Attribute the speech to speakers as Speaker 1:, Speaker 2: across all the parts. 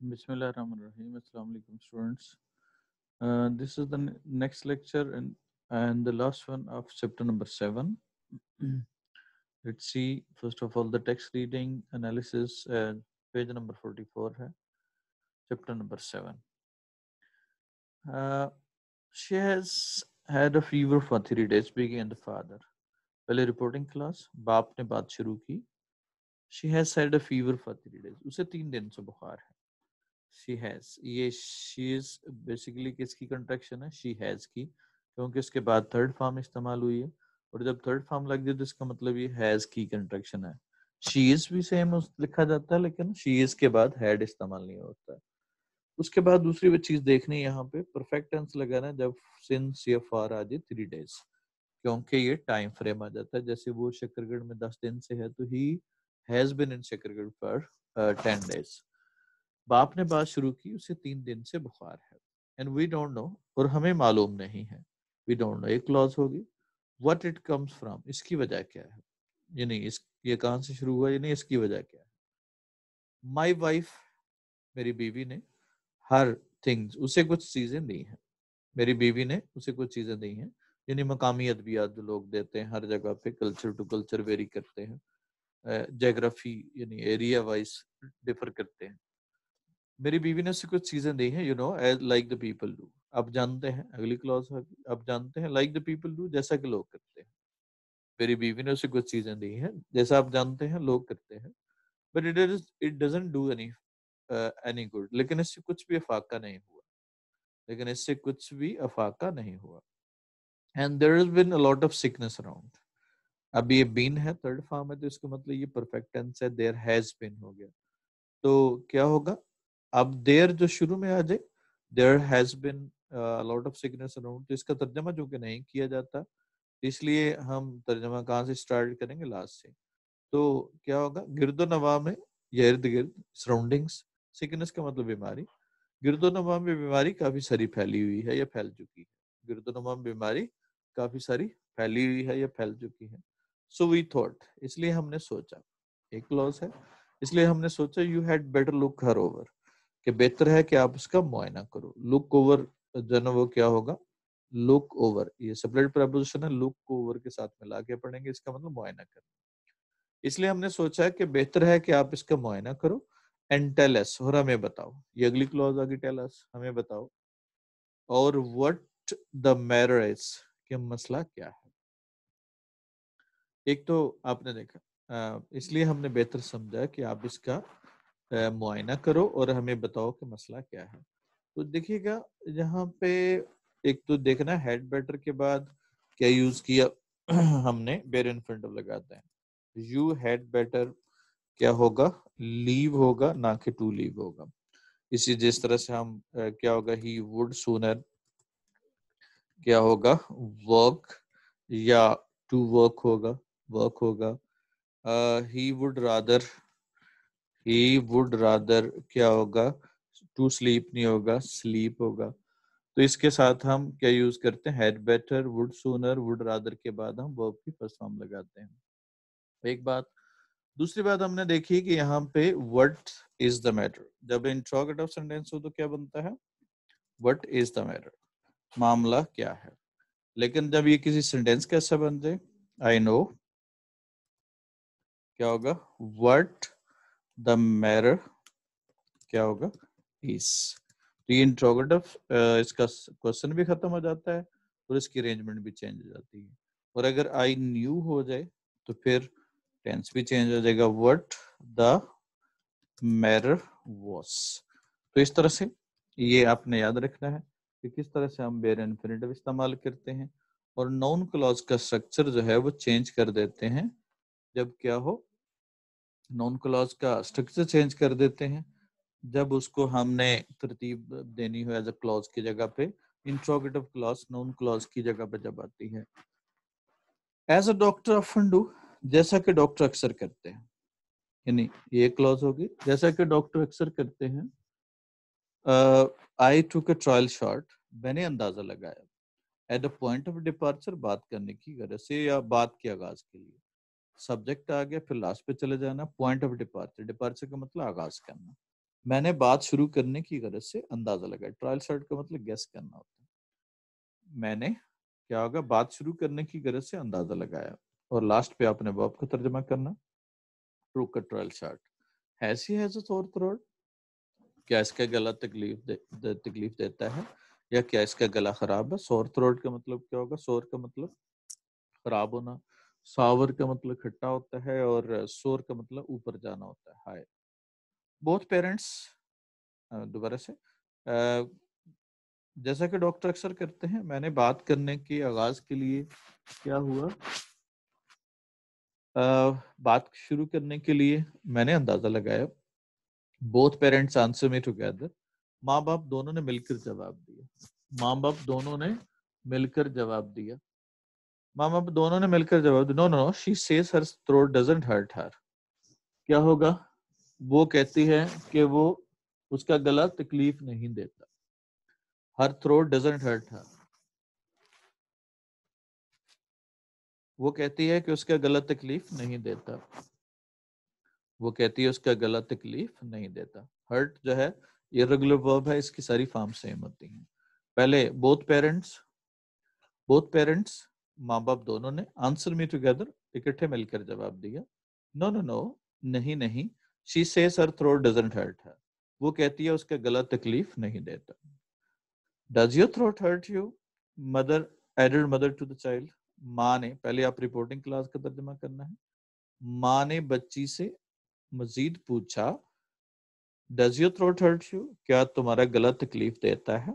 Speaker 1: Bismillahirrahmanirrahim. Assalamu alaikum, students. This is the next lecture and the last one of chapter number 7. Let's see, first of all, the text reading analysis, page number 44, hai, chapter number 7. Uh, she has had a fever for 3 days, began the father. पहले reporting class बाप ने बात शुरू की. She has had a fever for 3 days. उसे 3 दिन से बुखार है. She has, ये she is बेसिकली किसकी कंट्रैक्शन है? She has की, क्योंकि इसके बाद थर्ड फॉर्म इस्तेमाल हुई है, और जब थर्ड फॉर्म लग जाए तो इसका मतलब ये हैज की कंट्रैक्शन है. she is भी सेम लिखा जाता है, लेकिन she is के बाद had इस्तेमाल नहीं होता है. उसके बाद दूसरी वो चीज देखनी है, यहाँ पे परफेक्ट टेंस लगाना जब सिंस या फॉर आ जाए 3 days, क्योंकि ये टाइम फ्रेम आ जाता है. जैसे वो शकरगढ़ में 10 दिन से है, तो he has been in Shakargarh for 10 days. बाप ने बात शुरू की, उसे 3 दिन से बुखार है. एंड वी डोंट नो, और हमें मालूम नहीं है. वी डोंट नो एक क्लॉज होगी. व्हाट इट कम्स फ्रॉम, इसकी वजह क्या है, यानी इस ये कहां से शुरू हुआ, यानी इसकी वजह क्या है. माई वाइफ, मेरी बीवी ने, हर थिंग्स, उसे कुछ चीजें दी हैं. मेरी बीवी ने उसे कुछ चीजें दी हैं, यानी मकामी अदबियात जो लोग देते हैं हर जगह पे, कल्चर टू कल्चर वेरी करते हैं, जोग्राफी यानी एरिया वाइज डिफर करते हैं. मेरी बीवी ने उसे कुछ चीजें दी हैं, you know, as like the people do. अब जानते हैं, अगली क्लॉज है, अब जानते हैं, लाइक द पीपल डू, जैसा कि लोग करते हैं. मेरी बीवी ने उसे कुछ चीजें दी हैं जैसा आप जानते हैं लोग करते हैं. But it doesn't do any good, लेकिन इससे कुछ भी अफाका नहीं हुआ. लेकिन इससे कुछ भी अफाका नहीं हुआ. And there has been a lot of sickness around. अब ये बीन है थर्ड फॉर्म है, तो इसका मतलब ये परफेक्ट टेंस है, देयर हैज बीन हो गया. तो क्या होगा, अब देयर जो शुरू में आ जाए, there has been lot of sickness around, तो इसका तर्जमा जो कि नहीं किया जाता, इसलिए हम तर्जमा कहाँ से स्टार्ट करेंगे, लास्ट से. तो क्या होगा, गिरदो नवा में या इर्द गिर्द, सराउंडिंग्स. सिकनेस का मतलब बीमारी. गिरदो नवा में बीमारी काफी सारी फैली हुई है या फैल चुकी है. गिरदो नवा में बीमारी काफी सारी फैली हुई है या फैल चुकी है. सो वी थॉट, इसलिए हमने सोचा, एक क्लॉज है, इसलिए हमने सोचा, you had better look her over, कि बेहतर है कि आप उसका मुआयना करो. लुक ओवर जो ना वो क्या होगा, लुक ओवर, ये सेपरेट प्रपोजिशन है, लुक ओवर के साथ मिला के पढ़ेंगे, इसका मतलब मुआयना करना. इसलिए हमने सोचा कि बेहतर है कि आप इसका मुआयना करो. एंड टेल अस, और हमें बताओ, ये अगली क्लॉज आ गई, टेल अस, हमें बताओ. और व्हाट द मैटर इज, कि मसला क्या है. एक तो आपने देखा, इसलिए हमने बेहतर समझा कि आप इसका मुआयना करो और हमें बताओ कि मसला क्या है. तो देखिएगा यहाँ पे, एक तो देखना हेड बेटर के बाद क्या यूज किया हमने, बेर इन फ्रंट ऑफ लगाते हैं. यू हैड बेटर क्या होगा, लीव होगा, ना कि टू लीव होगा. इसी जिस तरह से हम क्या होगा, ही वुड सूनर क्या होगा, वर्क, या टू वर्क होगा, वर्क होगा. ही वुड रादर क्या होगा, टू स्लीप नहीं होगा, स्लीप होगा. तो इसके साथ हम क्या यूज करते हैं, had better, would sooner, would rather के बाद हम वर्ब की फर्स्ट फॉर्म लगाते हैं. एक बात. दूसरी बात हमने देखी कि यहाँ पे व्हाट इज द मैटर, जब इंट्रोगेटिव सेंटेंस हो तो क्या बनता है, व्हाट इज द मैटर, मामला क्या है. लेकिन जब ये किसी सेंटेंस का ऐसा बन जाए, आई नो, क्या होगा, व्हाट द मैटर क्या होगा, इज. तो ये इंट्रोगेटिव इसका क्वेश्चन भी खत्म हो जाता है और इसकी अरेंजमेंट भी चेंज हो जाती है. और अगर आई न्यू हो जाए तो फिर टेंस भी चेंज हो जाएगा, व्हाट द मैटर वॉस. तो इस तरह से ये आपने याद रखना है कि किस तरह से हम बेयर इन्फिनिटिव इस्तेमाल करते हैं, और नाउन क्लॉज का स्ट्रक्चर जो है वो चेंज कर देते हैं जब क्या हो, नाउन क्लॉज का स्ट्रक्चर चेंज कर देते हैं जब उसको हमने तरतीब देनी हो एज अ क्लॉज की जगह पे. इंट्रोगेटिव क्लॉज नाउन क्लॉज की जगह पे जब आती है, as a doctor often do, जैसा कि डॉक्टर अक्सर करते हैं, यानी ये क्लॉज होगी, जैसा कि डॉक्टर अक्सर करते हैं. आई टुक अ ट्रायल शॉट, मैंने अंदाजा लगाया. At the point of departure, बात करने की गरज से या बात के आगाज के लिए. सब्जेक्ट आ गया, फिर लास्ट पे चले जाना, पॉइंट ऑफ डिपार्चर, डिपार्चर का मतलब आगाज करना. मैंने बात शुरू करने की गरज से अंदाजा लगाया। ट्रायल शॉट का मतलब गेस करना होता है। मैंने क्या होगा, बात शुरू करने की गरज से अंदाजा लगाया, और लास्ट पे आपने वर्ब का तर्जमा करना। ट्रू का trial shot. Has he has a sore throat, क्या इसका गला तकलीफ देता है, या क्या इसका गला खराब है। सोर थ्रोट का मतलब क्या होगा, सोर का मतलब खराब होना, सावर का मतलब खट्टा होता है, और सोर का मतलब ऊपर जाना होता है, हाई। बोथ पेरेंट्स, दोबारा से, जैसा कि डॉक्टर अक्सर करते हैं, मैंने बात करने के आगाज के लिए क्या हुआ, बात शुरू करने के लिए मैंने अंदाजा लगाया। Both parents answer me together, माँ बाप दोनों ने मिलकर जवाब दिया। माँ बाप दोनों ने मिलकर जवाब दिया। माँ बाप दोनों ने मिलकर जवाब दिया। No no no, she says her throat doesn't hurt her. क्या होगा, वो कहती है कि वो उसका गला तकलीफ नहीं देता। Her throat doesn't hurt her, वो कहती है कि उसका गला तकलीफ नहीं देता। वो कहती है उसका गला तकलीफ नहीं देता। हर्ट जो है इर्रेगुलर वर्ब है, इसकी सारी फॉर्म सेम होती हैं। पहले बोथ पेरेंट्स, माँ बाप दोनों ने, आंसर मी टुगेदर, इकट्ठे मिलकर जवाब दिया। नो नो नो, नहीं नहीं, she says her throat doesn't hurt her, वो कहती है उसका गला तकलीफ नहीं देता। Does your throat hurt you, mother added mother to the child. माँ ने, पहले आप रिपोर्टिंग क्लास का तर्जुमा करना है। माँ ने बच्ची से मजीद पूछा, does your throat hurt you, क्या तुम्हारा गला तकलीफ देता है।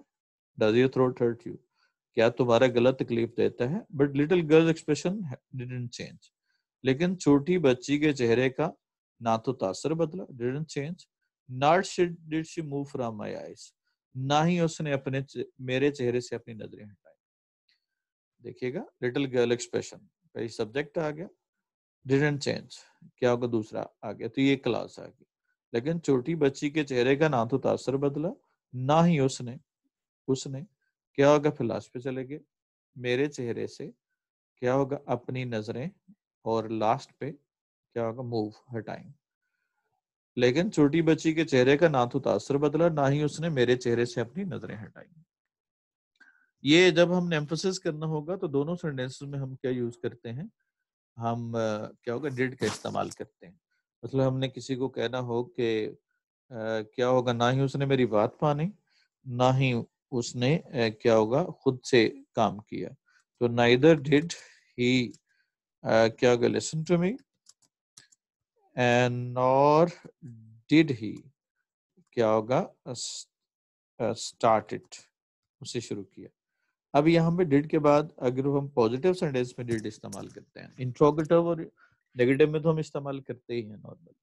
Speaker 1: Does your throat hurt you, क्या तुम्हारा गला तकलीफ देता है। But little girl expression didn't change, लेकिन छोटी बच्ची के चेहरे का ना तो तासर बदला, didn't change, not did she move from my eyes, ना ही उसने मेरे चेहरे से अपनी नजरें हटाई। देखिएगा, लिटिल गर्ल एक्सप्रेशन, पहले सब्जेक्ट आ गया, डिडंट चेंज, क्या होगा, दूसरा आ गया, तो ये क्लास आ गई। लेकिन छोटी बच्ची के चेहरे का ना तो तासर बदला, ना ही उसने उसने क्या होगा, फिर लास्ट पे चले गए, मेरे चेहरे से क्या होगा, अपनी नजरें, और लास्ट पे क्या होगा, मूव, हटाई। लेकिन छोटी बच्ची के चेहरे का ना तो तासर बदला, ना ही उसने मेरे चेहरे से अपनी नजरें हटाई। ये जब हमने एम्फोसिस करना होगा तो दोनों सेंटेंसेस में हम क्या यूज करते हैं, हम क्या होगा, डिड का इस्तेमाल करते हैं। मतलब हमने किसी को कहना हो कि क्या होगा, ना ही उसने मेरी बात मानी, ना ही उसने क्या होगा, खुद से काम किया। तो नाइदर डिड ही क्या होगा, listen to me, and nor did he क्या होगा, स्टार्ट इट, उसे शुरू किया। अब यहाँ पे डिड के बाद अगर हम पॉजिटिव सेंटेंस में डिड इस्तेमाल करते हैं, इंट्रोगेटिव और नेगेटिव में तो हम इस्तेमाल करते ही हैं नॉर्मल,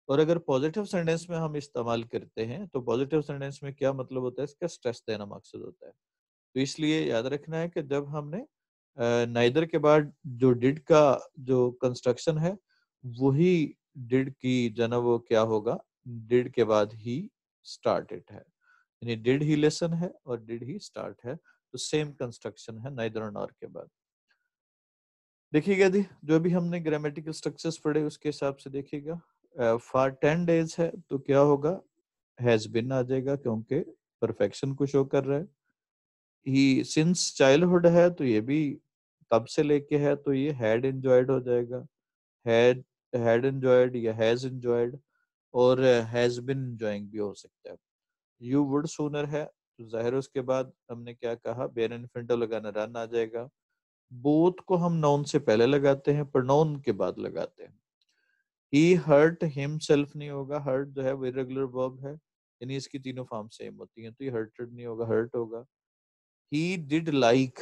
Speaker 1: और अगर पॉजिटिव सेंटेंस में हम इस्तेमाल करते हैं तो पॉजिटिव सेंटेंस में क्या मतलब होता है, इसका स्ट्रेस देना मकसद होता है। तो इसलिए याद रखना है कि जब हमने नाइदर के बाद जो डिड का जो कंस्ट्रक्शन है, वही डिड की जना वो क्या होगा, डिड के बाद ही स्टार्टेड है, यानी डिड ही लेसन है और डिड ही स्टार्ट है, तो सेम कंस्ट्रक्शन है नाइदर और नॉर के बाद। देखिएगा दी, जो भी हमने ग्रामेटिकल स्ट्रक्चर्स पढ़े उसके हिसाब से देखिएगा। फॉर 10 डेज है तो क्या होगा, हैज बिन आ जाएगा, क्योंकि परफेक्शन को शो कर रहा है। ही सिंस चाइल्डहुड है तो ये भी तब से लेके है, तो ये हैड एंजॉयड हो जाएगा। हैड हैड एंजॉयड या हैज एंजॉयड, और हैज बिन एंजॉयिंग भी हो सकता है। यू वुड सूनर है तो जाहिर उसके बाद हमने क्या कहा, बेर इन्फिनिटिव लगाना, रन आ जाएगा। बोथ को हम नाउन से पहले लगाते हैं, प्रोनाउन के बाद लगाते हैं। ही हर्ट हिमसेल्फ नहीं होगा, हर्ट जो है वो इरेगुलर वर्ब है, यानी इसकी तीनों फॉर्म सेम होती हैं, तो ये हर्टेड नहीं होगा, हर्ट होगा। ही डिड लाइक,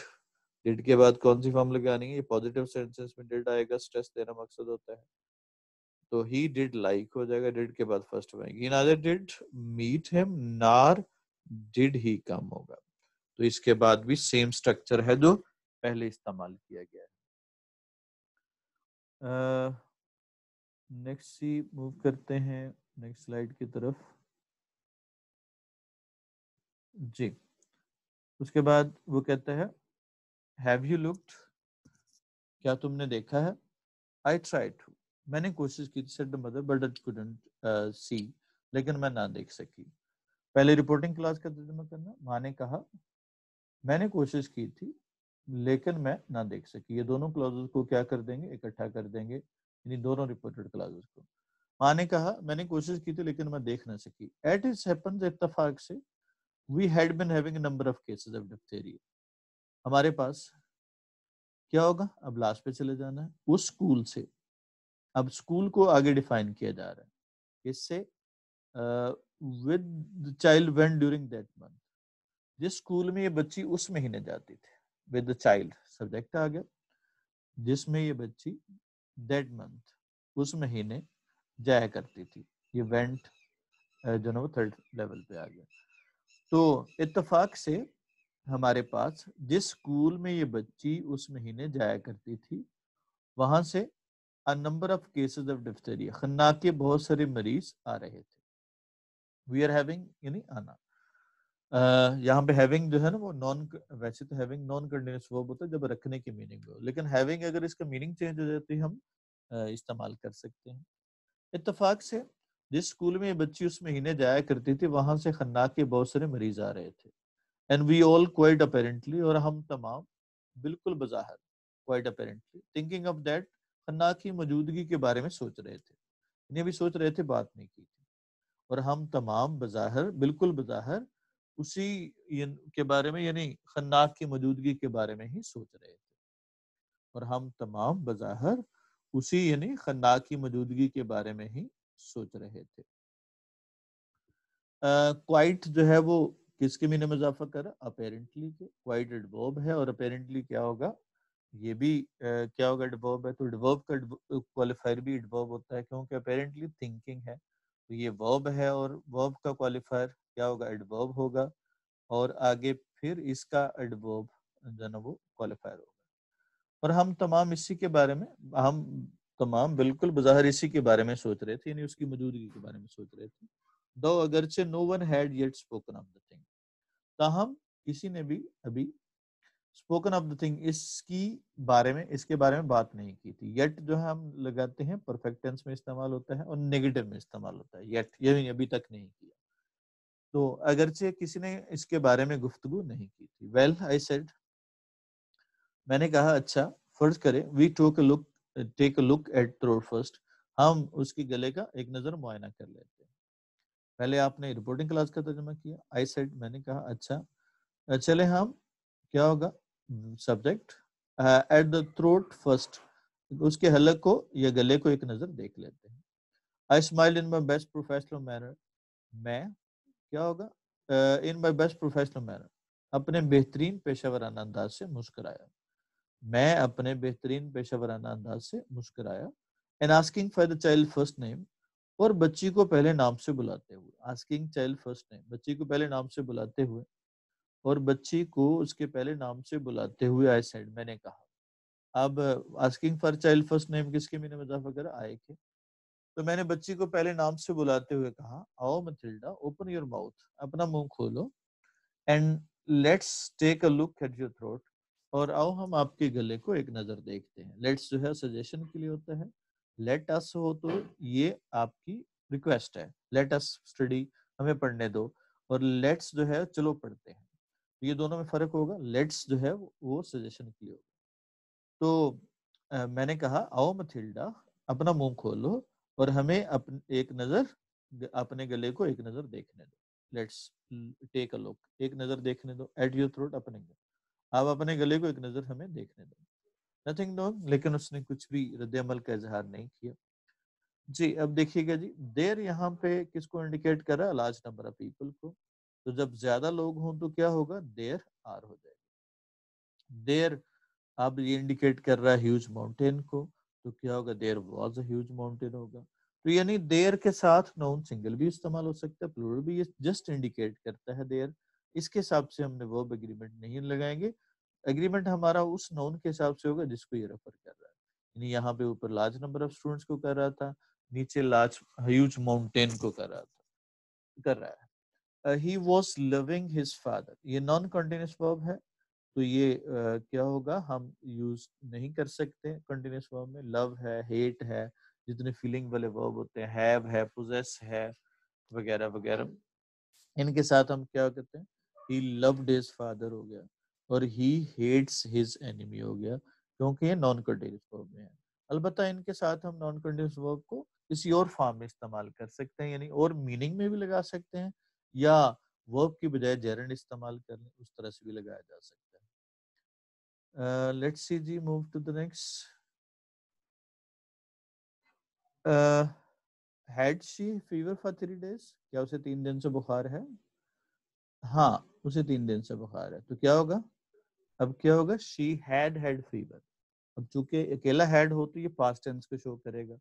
Speaker 1: डिड के बाद कौन सी फॉर्म लगानी है, ये पॉजिटिव सेंटेंस में डिड आएगा, स्ट्रेस देना मकसद होता है, तो ही डिड लाइक हो जाएगा, डिड के बाद फर्स्ट आएगी। नादर डिड मीट हिम, नार डिड ही कम होगा। तो इसके बाद भी सेम स्ट्रक्चर है जो पहले इस्तेमाल किया गया है। नेक्स्ट सी मूव करते हैं नेक्स्ट स्लाइड की तरफ। जी, उसके बाद वो कहता है, हैव यू लुक्ड, क्या तुमने देखा है। आई ट्राइड टू, मैंने कोशिश की, said the mother but I couldn't see, लेकिन मैं ना देख सकी। पहले रिपोर्टिंग क्लॉज का तर्जुमा करना, माँ ने कहा मैंने कोशिश की थी लेकिन मैं ना देख सकी। ये दोनों क्लॉजेस को क्या कर देंगे, इकट्ठा कर देंगे, यानी दोनों रिपोर्टेड क्लॉजेस को। माँ ने कहा मैंने कोशिश की थी लेकिन मैं देख ना सकी। एट इट हैपेंस, इत्तेफाक से, we had been having a number of cases of diphtheria. हमारे पास क्या होगा, अब लास्ट पे चले जाना है, उस स्कूल से। अब स्कूल को आगे डिफाइन किया जा रहा है इससे, with the child went during that month. जिस स्कूल में ये बच्ची उस महीने जाती थी, विद द चाइल्ड सब्जेक्ट आ गया, जिसमें ये बच्ची दैट मंथ उस महीने जाया करती थी। ये वेंट जो ना वो थर्ड लेवल पे आ गया। तो इत्तेफाक से हमारे पास जिस स्कूल में ये बच्ची उस महीने जाया करती थी, वहां से अ number of cases of diphtheria, Khanna के बहुत सारे मरीज आ रहे थे। वी आर हैविंग यानी आना, यहाँ पे हैविंग जो है ना वो नॉन, वैसे तो हैविंग नॉन कंटिन्यूअस वर्ब होता है जब रखने की मीनिंग हो, लेकिन हैविंग अगर इसका मीनिंग चेंज हो जाती है हम इस्तेमाल कर सकते हैं। इत्तेफाक से जिस स्कूल में ये बच्ची उस महीने जाया करती थी, वहां से खन्ना के बहुत सारे मरीज आ रहे थे। And we all quite apparently, और हम तमाम बिल्कुल बज़ाहिर, quite apparently thinking of that, Khanna की मौजूदगी के बारे में सोच रहे थे। इन्हें भी सोच रहे थे, बात नहीं की थी। और हम तमाम बज़ाहिर, बिल्कुल बज़ाहिर उसी के बारे में, यानी खन्नाक की मौजूदगी के बारे में ही सोच रहे थे। और हम तमाम बज़ाहिर उसी यानी खन्नाक की मौजूदगी के बारे में ही सोच रहे थे। क्वाइट जो है वो किसके मीनिंग में इजाफा कर रहा, अपेरेंटली के। क्वाइट एडवर्ब है और अपेरेंटली क्या होगा, ये भी क्या होगा, एडवर्ब है। तो एडवर्ब का क्वालिफायर भी एडवर्ब होता है, क्योंकि अपेरेंटली थिंकिंग है, तो ये वर्ब है और वर्ब का क्वालिफायर क्या होगा, एडवर्ब होगा। और आगे फिर इसका एडवर्ब जो है ना वो क्वालिफायर होगा। और हम तमाम इसी के बारे में, हम तमाम बिल्कुल बज़ाहिर इसी के बारे में सोच रहे थे, यानी उसकी मौजूदगी के बारे में सोच रहे थे। दो अगरचे no one had yet spoken of the thing, ताहम किसी ने भी अभी स्पोकन ऑफ द थिंग, इसके बारे में बात नहीं की थी। येट जो है हम लगाते हैं परफेक्ट टेंस में इस्तेमाल होता है और नेगेटिव में इस्तेमाल होता है, येट ये अभी तक नहीं किया। तो अगरचे किसी ने इसके बारे में गुफ्तगू नहीं की थी। वेल आई सेड, मैंने कहा अच्छा, फर्ज करें, we take a look at throat first, हम उसके गले का एक नजर मुआयना कर लेते हैं। पहले आपने रिपोर्टिंग क्लास का तर्जुमा किया, आई सेड मैंने कहा अच्छा, चले हम, क्या होगा, subject at the throat first, उसके हलक को या गले को एक नजर देख लेते हैं। आई smile in my best professional manner, मैं क्या होगा, इन माई बेस्ट प्रोफेशनल मैनर, अपने बेहतरीन पेशेवराना अंदाज से मुस्कुराया। मैं अपने बेहतरीन पेशेवराना अंदाज से मुस्कुराया। And asking for the child first name, और बच्ची को पहले नाम से बुलाते हुए। आस्किंग चाइल्ड फर्स्ट नेम, बच्ची को पहले नाम से बुलाते हुए, और बच्ची को उसके पहले नाम से बुलाते हुए आई सेड, मैंने कहा। अब asking for child first name किसके मीनिंग में इजाफा करा, आए के। तो मैंने बच्ची को पहले नाम से बुलाते हुए कहा, आओ मथिल्डा, ओपन योर माउथ, अपना मुंह खोलो, and let's take a look at your throat, और आओ हम आपके गले को एक नजर देखते हैं। लेट्स जो है सजेशन के लिए होता है, लेट अस हो तो ये आपकी रिक्वेस्ट है, लेट अस स्टडी, हमें पढ़ने दो, और लेट्स जो है चलो पढ़ते हैं। ये दोनों में फर्क होगा, लेट्स जो है वो सजेशन के लिए होगा। तो मैंने कहा, आओ मथिल्डा, अपना मुंह खोलो, और हमें एक नजर अपने गले को एक नजर देखने दो। लेट्स टेक अ लुक, एक नजर देखने दो, एट योर थ्रोट, अपने गले, आप अपने गले को एक नजर हमें देखने दो। नथिंग डूइंग, लेकिन उसने कुछ भी रद्द अमल का इजहार नहीं किया। जी अब देखिएगा जी, देर यहाँ पे किसको इंडिकेट कर रहा है, लार्ज नंबर ऑफ पीपल को। तो जब ज्यादा लोग हों तो क्या होगा, देर आर हो जाएगा। देर अब ये इंडिकेट कर रहा है ह्यूज माउंटेन को, तो क्या होगा, there was a huge mountain होगा। तो यानी देयर के साथ नाउन सिंगल भी इस्तेमाल हो सकता है, प्लूरल भी, ये जस्ट इंडिकेट करता है देयर। इसके हिसाब से हमने वर्ब एग्रीमेंट नहीं लगाएंगे। एग्रीमेंट हमारा उस नाउन के हिसाब से होगा जिसको ये रेफर कर रहा है। यानी यहाँ पे ऊपर लार्ज नंबर ऑफ स्टूडेंट्स को कर रहा था, नीचे लार्ज ह्यूज माउंटेन को कर रहा है। He was loving his father, ये नॉन कंटिन्यूस वर्ब है, तो ये क्या होगा, हम यूज नहीं कर सकते कंटिन्यूस वर्ब में। लव है, हेट है, जितने फीलिंग वाले वर्ब होते हैं, हैव है, पोजेस है, वगैरह वगैरह। इनके साथ हम क्या करते हैं, ही लव्ड हिज फादर हो गया, और ही हेट्स हिज एनिमी हो गया, क्योंकि ये नॉन कंटीन्यूअस वर्ब में है। अलबत्ता इनके साथ हम नॉन कंटीन्यूअस वर्ब को किसी और फॉर्म में इस्तेमाल कर सकते हैं, यानी और मीनिंग में भी लगा सकते हैं, या वर्ब की बजाय जेरेंड इस्तेमाल कर लें, उस तरह से भी लगाया जा सकता है। लेट्स सी जी, move to the next. Had she fever for 3 days, क्या उसे 3 दिन से बुखार है? हाँ, उसे 3 दिन से बुखार है, तो क्या होगा, अब क्या होगा, शी हैड फीवर। अब चूंकि अकेला हैड हो तो ये पास्ट टेंस को शो करेगा,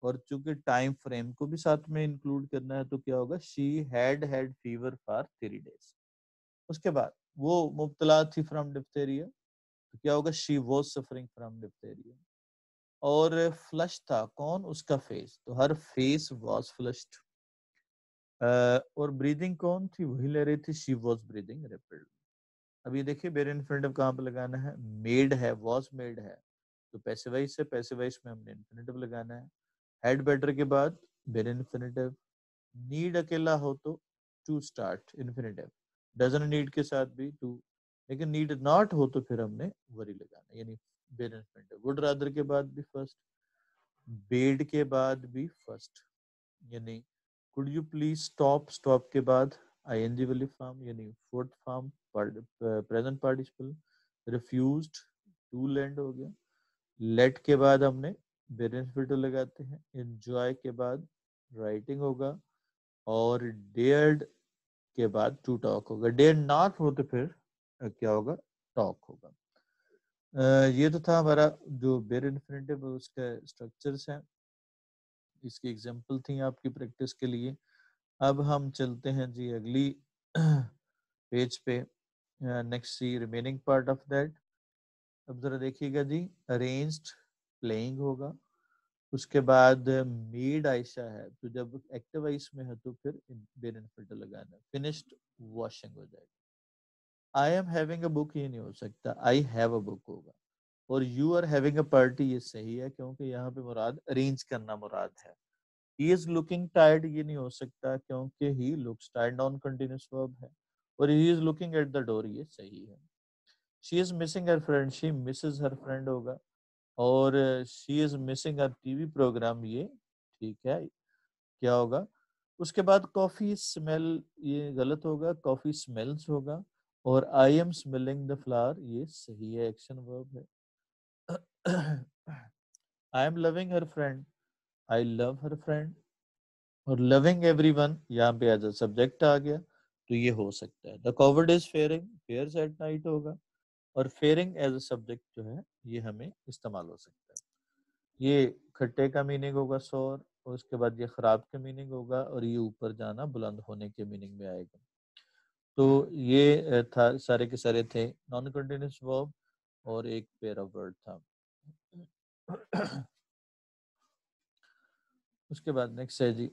Speaker 1: और चूंकि टाइम फ्रेम को भी साथ में इंक्लूड करना है, तो क्या होगा, she had fever for 3 days। उसके बाद वो मुब्तला थी फ्रॉम डिप्थेरिया, तो क्या होगा, she was suffering from diphtheria. और फ्लश था कौन, उसका फेस, तो हर फेस वाज फ्लश्ड। और ब्रीदिंग कौन थी, वही ले रही थी, शी वाज ब्रीदिंग रैपिडली। अब ये देखिए बेर इन्फिनेटिव कहाँ पे लगाना है, मेड है, वाज मेड है, तो पैसिवाइज से पैसिवाइज में हमने इन्फिनेटिव लगाना है। हैड बेटर के बाद बेर इन्फिनेटिव। नीड अकेला हो तो to start infinitive, doesn't need के साथ भी टू, लेकिन नीड नॉट हो तो फिर हमने वरी लगाना, यानी बेर इन्फिनेटिव। वुड रादर के बाद भी फर्स्ट, बेड के बाद भी फर्स्ट, यानी could you please stop, stop के बाद आईएनजी वाली फॉर्म, यानी fourth form present participle. Refused to land हो गया। लेट के बाद हमने बेनिफिट लगाते हैं। एंजॉय के बाद राइटिंग होगा, और डेयर्ड के बाद टू टॉक होगा। डेयर नॉट हो तो फिर क्या होगा, टॉक होगा। ये तो था हमारा जो बेर इन्फिनेटिव उसका स्ट्रक्चर्स हैं, इसकी एग्जांपल थी आपकी प्रैक्टिस के लिए। अब हम चलते हैं जी अगली पेज पे, next see remaining part of that. अब जरा देखिएगा जी, अरेंज्ड प्लेइंग होगा, उसके बाद मेड आयशा है, तो जब एक्टिव आइस में है तो फिर बेर इन्फिनेटिव लगाना है। फिनिश्ड वॉशिंग हो जाएगा। I am having a book ये नहीं हो सकता, आई हैव अ बुक होगा। और you are having a party ये सही है, क्योंकि यहाँ पे मुराद अरेंज करना मुराद है। He is looking tired ये नहीं हो सकता, क्योंकि he looks tired non continuous verb है। और he is looking at the door ये सही है। She is missing her friend, she misses her friend होगा। और she is missing her TV programme ये ठीक है, क्या होगा। उसके बाद कॉफी स्मेल ये गलत होगा, कॉफी स्मेल्स होगा। और I am smelling the flower ये सही है, एक्शन वर्ब है। I am loving her friend, I love her friend. और लविंग एवरीवन यहाँ पे एज अ सब्जेक्ट आ गया, तो ये हो सकता है। The coward is faring, fares at night होगा। और फेयरिंग एज अ सब्जेक्ट जो है ये हमें इस्तेमाल हो सकता है। ये खट्टे का मीनिंग होगा सौर, और उसके बाद ये खराब का मीनिंग होगा, और ये ऊपर जाना बुलंद होने के मीनिंग में आएगा। तो ये था, सारे के सारे थे नॉन कंटिन्यूअस वर्ब, और एक पेयर ऑफ वर्ड था। उसके बाद नेक्स्ट है जी,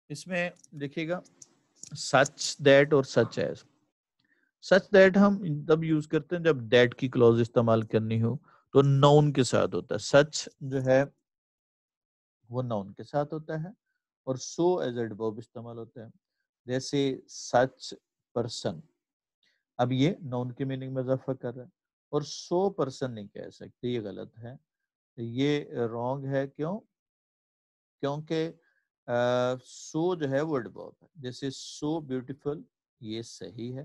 Speaker 1: इसमें देखिएगा सच दैट और सच एज। सच दैट हम तब यूज करते हैं जब दैट की क्लॉज इस्तेमाल करनी हो, तो नाउन के साथ होता है। सच जो है वो नाउन के साथ होता है, और सो एज एडवर्ब इस्तेमाल होता है। जैसे सच पर्सन, अब ये नाउन के मीनिंग में इजाफा कर रहा है। और सो पर्सन नहीं कह सकते, ये गलत है, ये रॉन्ग है। क्यों, क्योंकि सो जो है वो एडवर्ब है। जैसे सो ब्यूटीफुल ये सही है,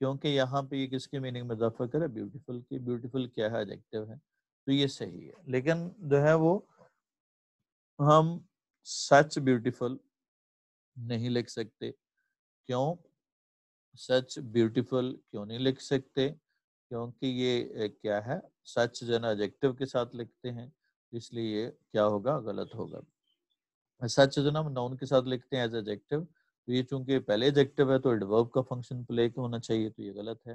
Speaker 1: क्योंकि यहाँ पे ये किसके मीनिंग में इजाफा करे, ब्यूटीफुल की। ब्यूटीफुल क्या है, एडजेक्टिव है, तो ये सही है। लेकिन जो है वो हम सच ब्यूटीफुल नहीं लिख सकते। क्यों, सच ब्यूटीफुल क्यों नहीं लिख सकते, क्योंकि ये क्या है, सच जो है एडजेक्टिव के साथ लिखते हैं, इसलिए ये क्या होगा, गलत होगा। सच जो ना हम नाउन के साथ लिखते हैं एज एडजेक्टिव, तो ये चूंकि पहले एडजेक्टिव है तो एडवर्ब का फंक्शन प्ले होना चाहिए, तो ये गलत है।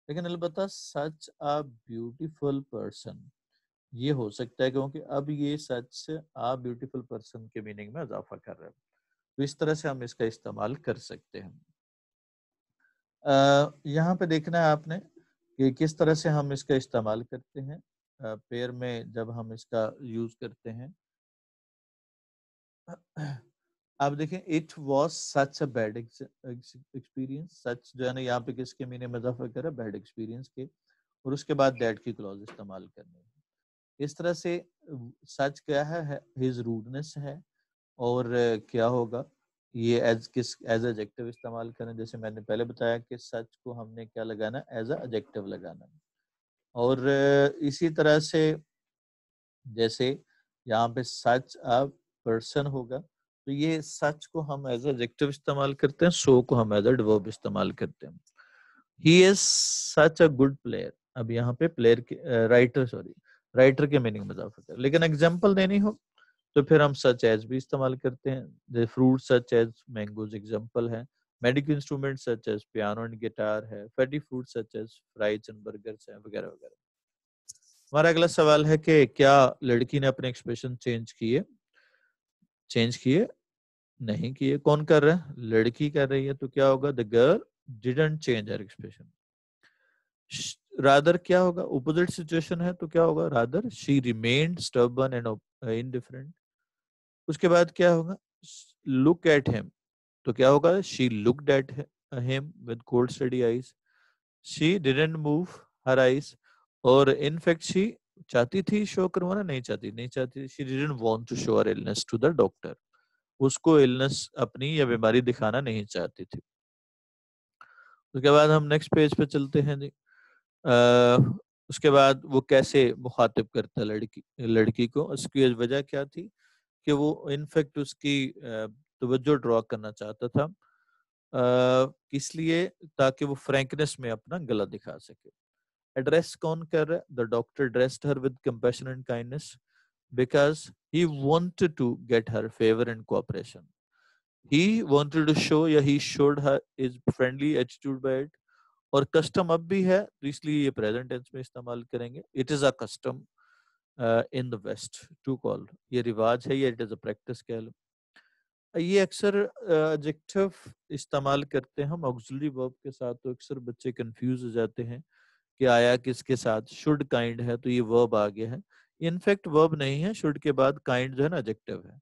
Speaker 1: लेकिन अलबत्ता सच अ ब्यूटीफुल पर्सन ये हो सकता है, क्योंकि अब ये सच अ ब्यूटीफुल पर्सन के मीनिंग में इजाफा कर रहे हैं, तो इस तरह से हम इसका इस्तेमाल कर सकते हैं। यहाँ पे देखना है आपने, कि किस तरह से हम इसका इस्तेमाल करते हैं पेयर में जब हम इसका यूज करते हैं। आप देखें, it was such a bad experience. Such जो है ना यहाँ पे किसके मीनिंग में इजाफा कर रहा है, बैड एक्सपीरियंस के, और उसके बाद दैट की क्लॉज इस्तेमाल करनी है। इस तरह से सच क्या है, हिज रूडनेस है, और क्या होगा ये एज एडजेक्टिव इस्तेमाल करें। जैसे मैंने पहले बताया कि सच को हमने क्या लगाना, एज एडजेक्टिव लगाना है। और इसी तरह से जैसे यहाँ पे सच अ पर्सन होगा, तो ये सच को हम एज एडजेक्टिव इस्तेमाल करते हैं, सो को हम एज एडवर्ब इस्तेमाल करते हैं। He is such a good player. अब यहाँ पे प्लेयर के राइटर के मीनिंग में इजाफा कर, लेकिन एग्जांपल देनी हो तो फिर हम सच एज भी इस्तेमाल करते हैं। जैसे fruit such as mangoes example है, medical instrument such as piano and guitar है, fatty food such as fries and burgers है, वगैरह वगैरह। हमारा अगला सवाल है कि क्या लड़की ने अपने एक्सप्रेशन चेंज किए? नहीं किए। कौन कर रहा है? लड़की कर रही है। तो क्या होगा, the girl didn't change her expression. Rather क्या होगा, ऑपोजिट सिचुएशन है तो क्या होगा, rather she remained stubborn and indifferent. उसके बाद क्या होगा, लुक एट हिम, तो क्या होगा, she looked at him with cold study eyes. She didn't move her eyes, और इनफैक्ट शी चाहती थी शो करवाना, नहीं चाहती। She didn't want to show her illness to the doctor. उसको इलनेस अपनी या बीमारी दिखाना नहीं चाहती थी। उसके बाद हम नेक्स्ट पेज पे चलते हैं जी। उसके बाद वो कैसे मुखातिब करता है लड़की को, उसकी वजह क्या थी कि वो इनफैक्ट उसकी तवज्जो ड्रॉ करना चाहता था, किस लिए, ताकि वो फ्रैंकनेस में अपना गला दिखा सके। एड्रेस कौन कर रहा है, the doctor dressed her with compassion and kindness because he wanted to get her favour and cooperation. He wanted to show, या he showed her his friendly attitude by it. और कस्टम अब भी है तो इसलिए ये प्रेजेंट टेंस में इस्तेमाल करेंगे। It is a custom in the West to call, ये रिवाज है, या इट इज अ प्रैक्टिस कह लो। ये अक्सर एडजेक्टिव इस्तेमाल करते हैं हम ऑक्सिलरी वर्ब के साथ, तो अक्सर बच्चे कंफ्यूज हो जाते हैं कि आया किसके साथ, शुड काइंड है तो ये वर्ब आ गया है। इनफैक्ट वर्ब नहीं है, शुड के बाद काइंड जो है ना एडजेक्टिव है।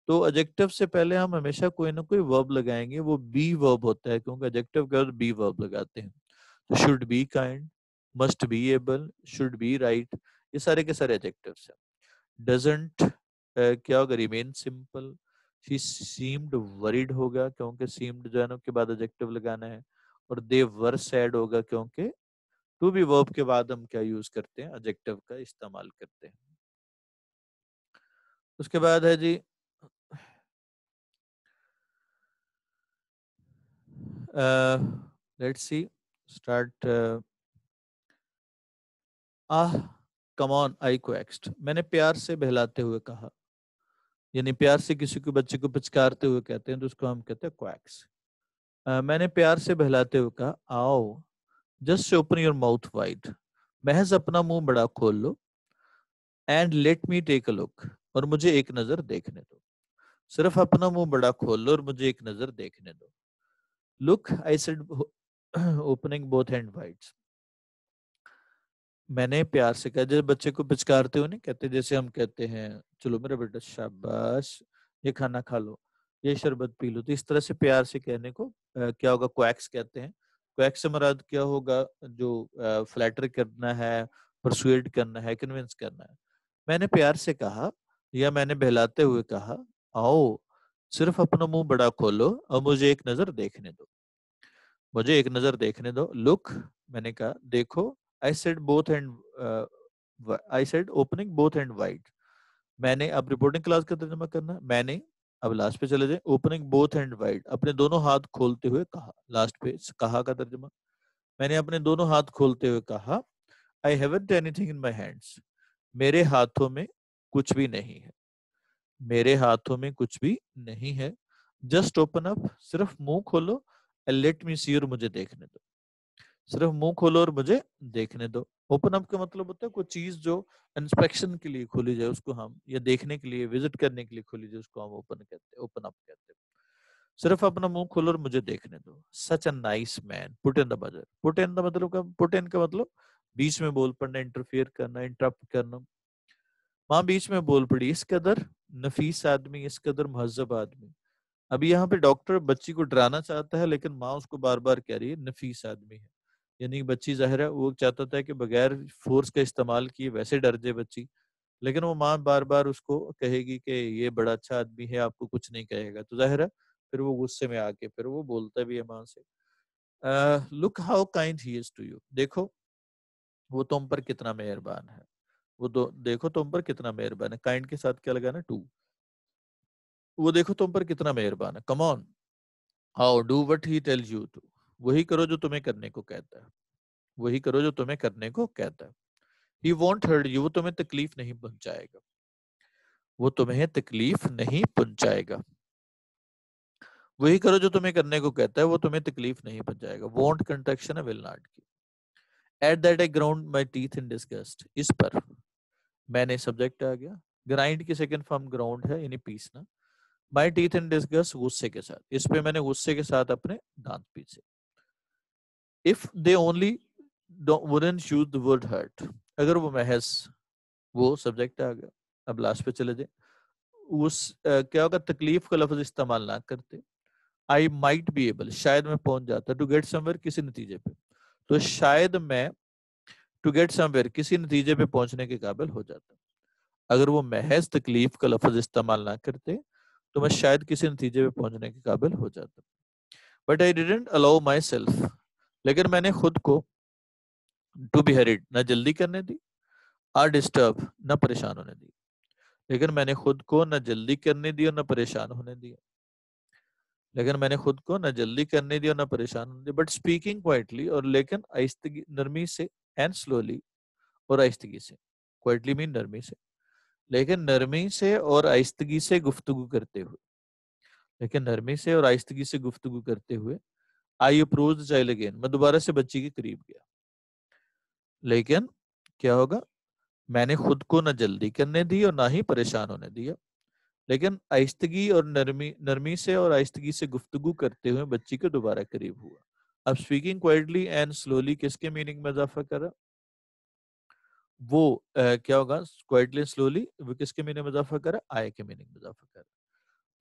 Speaker 1: तो एडजेक्टिव से पहले हम हमेशा कोई ना कोई वर्ब लगाएंगे, वो बी वर्ब होता है, क्योंकि एडजेक्टिव के बाद बी वर्ब लगाते हैं। तो should be kind, must be able, should be right, ये सारे के सारे एडजेक्टिव्स हैं। डजंट क्या होगा, remain simple. She seemed worried होगा, क्योंकि सीम्ड जो है ना के बाद एडजेक्टिव लगाना है। और दे वर सैड होगा, क्योंकि टू बी वर्ब के बाद हम क्या यूज करते हैं, एडजेक्टिव का इस्तेमाल करते हैं। उसके बाद है जी let's see start. Ah come on I quacked, मैंने प्यार से बहलाते हुए कहा, यानी प्यार से किसी को बच्चे को पिचकारते हुए कहते हैं तो उसको हम कहते हैं क्वैक्स। मैंने प्यार से बहलाते हुए कहा, आओ just open your mouth wide, महज अपना मुंह बड़ा खोल लो, and let me take a look, और मुझे एक नजर देखने दो। सिर्फ अपना मुंह बड़ा खोल लो और मुझे एक नजर देखने दो। Look I said opening both hand wide. मैंने प्यार से कहा, जैसे बच्चे को पिचकारते हो नहीं कहते, जैसे हम कहते हैं चलो मेरा बेटा शाबाश, ये खाना खा लो, ये शरबत पी लो, तो इस तरह से प्यार से कहने को क्या होगा, क्वैक्स कहते हैं। क्वैक्स से मुराद क्या होगा, जो फ्लैटर करना है, परसुएड करना है, कन्विंस करना है। मैंने प्यार से कहा, या मैंने बहलाते हुए कहा, आओ सिर्फ अपना मुंह बड़ा खोलो और मुझे एक नजर देखने दो, मुझे एक नजर देखने दो। लुक, मैंने कहा, देखो। I said both and I said opening both and wide. मैंने, अब रिपोर्टिंग क्लास का तर्जुमा करना, मैंने, अब लास्ट पे चले जाए, ओपनिंग बोथ एंड वाइड, अपने दोनों हाथ खोलते हुए कहा। लास्ट पे कहा का तर्जुमा, मैंने अपने दोनों हाथ खोलते हुए कहा, I haven't anything in my hands, मेरे हाथों में कुछ भी नहीं है, मेरे हाथों में कुछ भी नहीं है। जस्ट ओपन अप, सिर्फ मुंह खोलो, एंड लेट मी सी, और मुझे देखने दो। सिर्फ मुंह खोलो और मुझे देखने दो। ओपन अप का मतलब होता है कोई चीज जो इंस्पेक्शन के लिए खोली जाए उसको हम, या देखने के लिए, विजिट करने के लिए खोली जाए उसको हम ओपन कहते हैं, ओपन अप कहते हैं। सिर्फ अपना मुंह खोलो और मुझे देखने दो। Such a nice man, put in the buzzer. Put in the मतलब का, पुट इन का मतलब बीच में बोल पड़ना, इंटरफियर करना, इंटरप्ट करना। माँ बीच में बोल पड़ी, इस कदर नफीस आदमी, इस कदर महजब आदमी। अभी यहाँ पे डॉक्टर बच्ची को डराना चाहता है, लेकिन माँ उसको बार बार कह रही है नफीस आदमी है। यानी बच्ची जाहिर है वो चाहता था कि बगैर फोर्स का इस्तेमाल किए वैसे डर जाए बच्ची, लेकिन वो माँ बार बार उसको कहेगी कि ये बड़ा अच्छा आदमी है, आपको कुछ नहीं कहेगा, तो जाहिर है फिर वो गुस्से में आके फिर वो बोलता भी है माँ से, look how kind he is to you. देखो वो तुम पर कितना मेहरबान है। वो दो देखो तुम पर कितना मेहरबान है, काइंड के साथ क्या लगाना, टू। वो देखो तुम पर कितना मेहरबान है। Come on, how do what he tells you to. वही करो जो तुम्हें करने को कहता है, वही करो जो तुम्हें करने को कहता है। ही वॉन्ट हर्ट यू, वो तुम्हें तकलीफ नहीं पहुंचाएगा, वो तुम्हें तकलीफ नहीं पहुंचाएगा। वही करो जो तुम्हें करने को कहता है, वो तुम्हें तकलीफ नहीं पहुंचाएगा। वॉन्ट कंट्रैक्शन है, विल नॉट की। At that I ground my teeth in disgust, इस पर मैंने, सब्जेक्ट आ गया। ग्राइंड की सेकंड फॉर्म ग्राउंड है यानी पीसना। माई टीथ इन डिस्गस्ट, गुस्से के साथ, इस पे मैंने गुस्से के साथ अपने दांत पीसे। If they only wouldn't use the word hurt, अगर वो महज, वो सब्जेक्ट आ गया। अब लास्ट पे चले जाए। उस क्या होगा, तकलीफ का लफ्ज इस्तेमाल ना करते। आई माइट बी एबल, शायद मैं पहुंच जाता, टू गेट समवेयर, किसी नतीजे पे। तो शायद मैं, टू गेट समवेयर, किसी नतीजे पे पहुंचने के काबिल हो जाता। अगर वो महज तकलीफ का लफ्ज इस्तेमाल ना करते तो मैं शायद किसी नतीजे पे पहुंचने के काबिल हो जाता। But I didn't allow my self, लेकिन मैंने खुद को, टू बी हरीड, न जल्दी करने दी, आर डिस्टर्ब, न परेशान होने दी। लेकिन मैंने खुद को न जल्दी करने दी और न परेशान होने दिया। लेकिन मैंने खुद को न जल्दी करने दी और न परेशान होने दी। बट स्पीकिंग क्वाइटली, और लेकिन आहिस्तगी, नरमी से, एंड स्लोली, और आहिस्तगी से। क्वाइटली मीन नरमी से, लेकिन नरमी से और आहिस्तगी से गुफ्तगू करते हुए, लेकिन नरमी से और आहिस्तगी से गुफ्तगू करते हुए। I approach the child again, मैं दोबारा से बच्ची के करीब गया। लेकिन क्या होगा, मैंने खुद को न जल्दी करने दी और ना ही परेशान होने दिया, लेकिन आहिस्तगी और नरमी, नरमी से और आहिस्तगी से गुफ्तगू करते हुए बच्ची के दोबारा करीब हुआ। अब स्पीकिंग क्वाइटली एंड स्लोली किसके मीनिंग में इजाफा कर रहा, वो क्या होगा, क्वाइटली स्लोली वो किसके मीनिंग में इजाफा कर रहा, आई के मीनिंग में इजाफा कर रहा।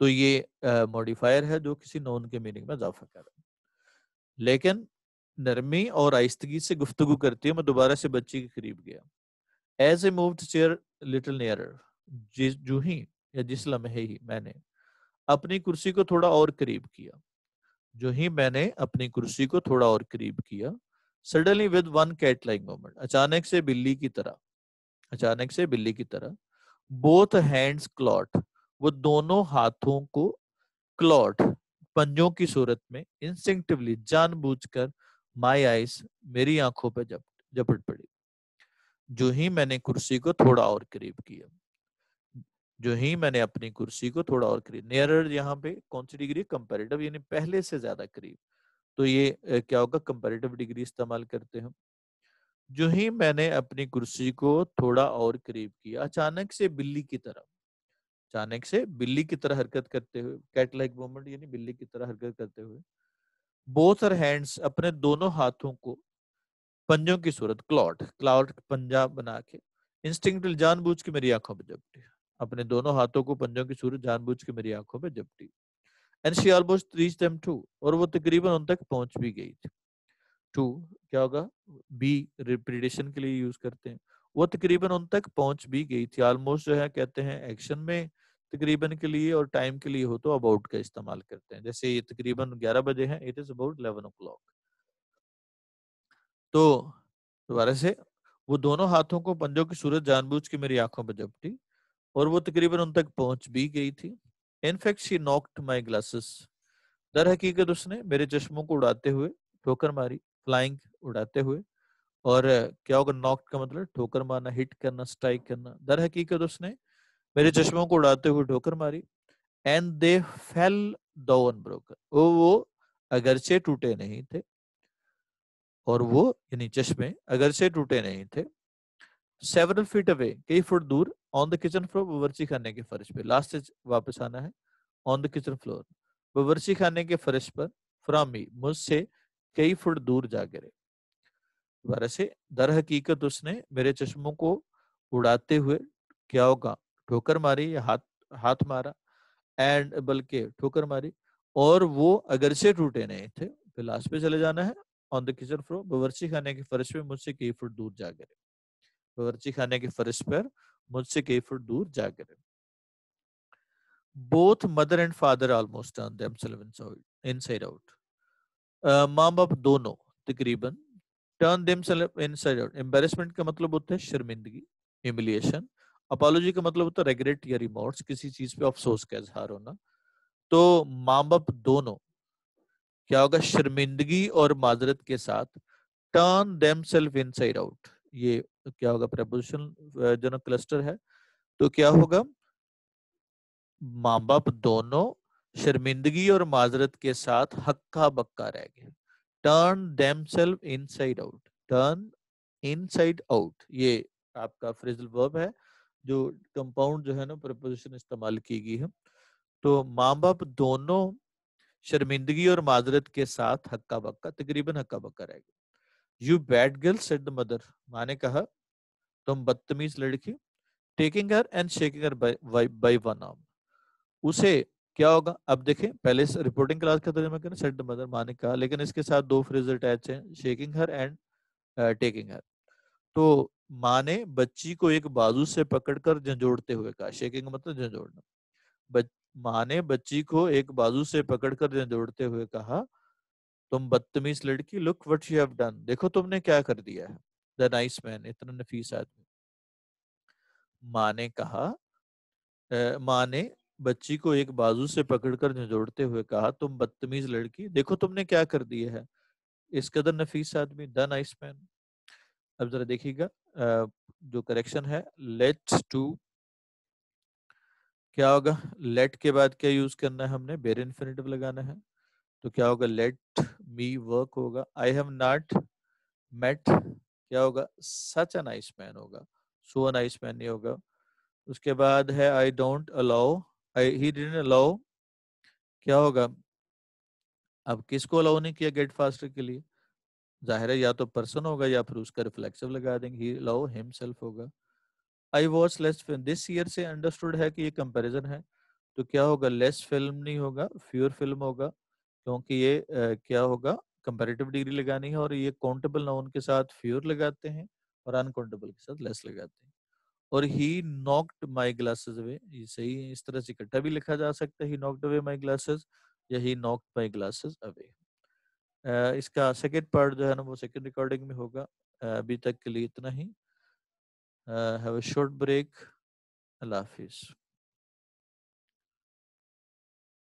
Speaker 1: तो ये मॉडिफायर है जो किसी नोन के मीनिंग में इजाफा कर रहा है। लेकिन नरमी और आहिस्तगी से गुफ्तगू करते हुए मैं दोबारा से बच्ची के करीब गया। As a moved chair little nearer, जो ही या जिस लम्हे ही मैंने अपनी कुर्सी को थोड़ा और करीब किया, जो ही मैंने अपनी कुर्सी को थोड़ा और करीब किया। Suddenly with one cat like moment, अचानक से बिल्ली की तरह, अचानक से बिल्ली की तरह। बोथ हैंड्स क्लॉट, वो दोनों हाथों को क्लॉट, पंजों की सूरत में, इंस्टिंक्टिवली, जानबूझकर, माई आईज, मेरी आंखों पर झपट पड़ी। जो ही मैंने कुर्सी को थोड़ा और करीब किया, जो ही मैंने अपनी कुर्सी को थोड़ा और करीब, नियरर यहाँ पे कौन सी डिग्री, कंपैरेटिव, यानी पहले से ज्यादा करीब। तो ये क्या होगा, कंपैरेटिव डिग्री इस्तेमाल करते हैं। जो ही मैंने अपनी कुर्सी को थोड़ा और करीब किया, अचानक से बिल्ली की तरह, अचानक से बिल्ली की तरह हरकत करते हुए, कैट लाइक मूवमेंट यानी बिल्ली की तरह हरकत करते हुए। बोथ आर हैंड्स, अपने दोनों हाथों को, पंजों की सूरत, क्लॉट, क्लाउड पंजा बना के, इंस्टिंक्टिव, जानबूझ के मेरी आंखों पे झपटी। अपने दोनों हाथों को पंजों की सूरत जानबूझ के मेरी आंखों पे झपटी। And she almost reach them too, और वो तकरीबन उन तक पहुंच भी गई थी। टू क्या होगा, बी रिपीटेशन के लिए यूज करते हैं। वो तकरीबन उन तक पहुंच भी गई थी। ऑलमोस्ट जो है कहते हैं एक्शन में तकरीबन के लिए, और टाइम के लिए हो तो अबाउट का इस्तेमाल करते हैं। जैसे ये तकरीबन 11 बजे है, इट इज अबाउट 11 o'clock। तो दोबारा से, वो दोनों हाथों को पंजों की सूरत जानबूझ के मेरी आंखों पर झपटी, और वो तकरीबन उन तक पहुंच भी गई थी। In fact she knocked my glasses, दर हकीकत उसने मेरे चश्मों को उड़ाते हुए ठोकर मारी, फ्लाइंग, उड़ाते हुए। और क्या होगा, नॉक्ड का मतलब ठोकर मारना, हिट करना, स्ट्राइक करना। दर हकीकत उसने मेरे चश्मों को उड़ाते हुए ठोकर मारी। And they fell down broken, वो अगरचे टूटे नहीं थे, और वो यानी चश्मे अगरचे टूटे नहीं थे। सेवरल फीट अवे, कई फुट दूर, ऑन द किचन फ्लोर, बावर्ची खाने के फर्श पे। लास्ट वापस आना है, ऑन द किचन फ्लोर, बावर्ची खाने के फर्श पर फ्रॉम मी, मुझसे कई फुट दूर जा गिरे। दोबारा से, दर हकीकत उसने मेरे चश्मों को उड़ाते हुए क्या होगा, ठोकर मारी या हाथ हाथ मारा, एंड बल्कि ठोकर मारी, और वो अगरचे टूटे नहीं थे। फिर लास्ट पे चले जाना है। ऑन द किचन फ्लोर, बावर्ची खाने के फर्श पे मुझसे कई फुट दूर जा गिरे। बावर्ची खाने के फर्श पर मुझसे कई फुट दूर जा गिरे। Both mother and father almost turn themselves inside out. माँ बाप दोनों तकरीबन turn themselves inside out. Embarrassment का मतलब होता है शर्मिंदगी, ह्यूमिलिएशन। अपोलॉजी का मतलब होता है रेग्रेट या रिमोर्स, किसी चीज पे अफसोस का इजहार होना। तो माँ बाप दोनों क्या होगा, शर्मिंदगी और माजरत के साथ टर्न देमसेल्फ इनसाइड आउट। ये क्या होगा, प्रपोजिशन जो क्लस्टर है। तो क्या होगा, माँ बाप दोनों शर्मिंदगी और माजरत के साथ हक्का बक्का रह गए। Turn themself inside out, turn inside out, ये आपका फ्रेजल वर्ब है जो कंपाउंड जो है ना प्रपोजिशन इस्तेमाल की गई है। तो माँ बाप दोनों शर्मिंदगी और माजरत के साथ हक्का बक्का, तकरीबन हक्का बक्का रह गए। You bad girl said the mother, माँ ने कहा तुम बदतमीज लड़की। Taking her and shaking her by one arm, उसे क्या होगा। अब देखें, पहले रिपोर्टिंग क्लास का तर्जुमा करें, सेड द मदर, माँ ने कहा, लेकिन इसके साथ दो फ्रेज अटैच हैं, shaking her and taking her. तो माँ ने बच्ची को एक बाजू से पकड़कर झंझोड़ते हुए कहा, शेकिंग मतलब झंझोड़ना। माँ ने बच्ची को एक बाजू से पकड़कर झंझोड़ते हुए कहा, तुम बदतमीज लड़की, look what you have done, देखो तुमने क्या कर दिया है। द नाइस मैन, इतना नफीस आदमी। माँ ने कहा, माँ ने बच्ची को एक बाजू से पकड़कर झंझोड़ते हुए कहा, तुम बदतमीज लड़की, देखो तुमने क्या कर दिया है। इस कदर नफीस आदमी, द नाइस मैन। अब जरा देखिएगा, जो करेक्शन है, लेट्स टू क्या होगा, लेट के बाद क्या यूज करना है हमने, बेर इन्फिनिटिव लगाना है। तो क्या होगा, लेट मी वर्क होगा। आई हैव नॉट मेट क्या होगा, सच अ नाइस मैन होगा, सो अ नाइस मैन नहीं होगा। उसके बाद है I don't allow, I he didn't allow क्या होगा। अब किसको अलाउ नहीं किया गेट फास्टर के लिए, जाहिर है या तो पर्सन होगा या फिर उसका रिफ्लेक्सिव लगा देंगे, ही अलाउ हिमसेल्फ होगा। I watch less film this year से अंडरस्टूड है कि ये कंपैरिजन है। तो क्या होगा, लेस फिल्म नहीं होगा, फ्यूअर फिल्म होगा, क्योंकि ये क्या होगा, कंपैरेटिव डिग्री लगानी है, और ये काउंटेबल नाउन के साथ फ्यूअर लगाते हैं और अनकाउंटेबल के साथ लेस लगाते हैं। और ही नॉक्ड माई ग्लासेस अवे, ये सही है, इस तरह से इकट्ठा भी लिखा जा सकता है, he knocked away my glasses या he knocked my glasses away. इसका सेकेंड पार्ट जो है ना वो सेकेंड रिकॉर्डिंग में होगा। अभी तक के लिए इतना ही। Have a short break. अल्लाह हाफिज।